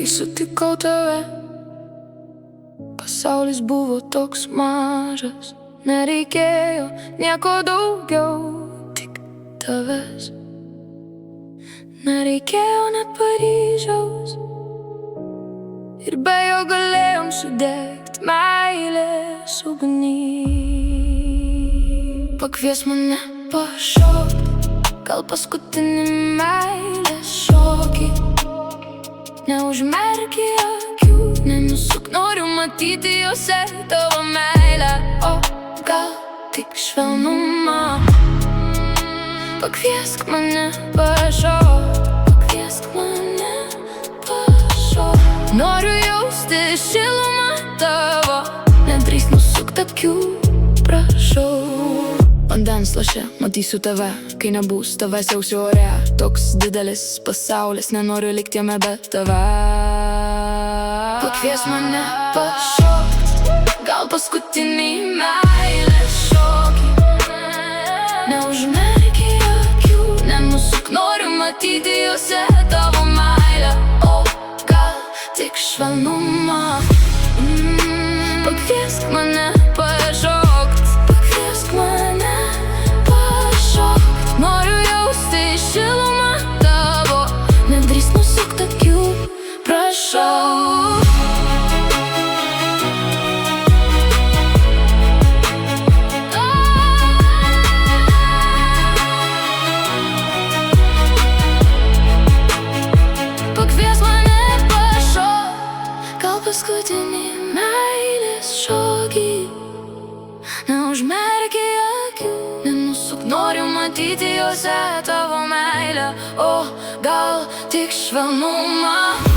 kai sutikau tave. Pasaulis buvo toks mažas, nereikėjo nieko daugiau, tik tavęs. Nereikėjo net Paryžiaus, ir be jo galėjom sudegt meilės ugnį. Pakvies mane pašokt, gal paskutinį meilės šokį. Neužmerki akių, nenusuk, noriu matyti jose tavo meilę. O gal tik švelnumą. Pakviesk mane pašokt, pakviesk mane pašokt. Noriu jausti šilumą tavo, nedrįsk nusukt akių, prašau. Vandens laše matysiu tave, kai nebus tavęs jausiu ore. Toks didelis pasaulis, nenoriu likti jame be tavęs. Pakvies mane pašokt, gal paskutinį meilės šokį. Neužmerki akių, nenusuk, noriu matyti jose tavo meilę. O gal tik švelnumą. Pakviesk mane pašokt, pakviesk mane pašokt. Noriu jausti šilumą tavo, nedrįsk nusukt akių, prašau. Pakviesk mane pašokt, gal paskutinį meilės šokį. Neužmerki akių, nenusuk, noriu matyti jose tavo meilę. O gal tik švelnumą.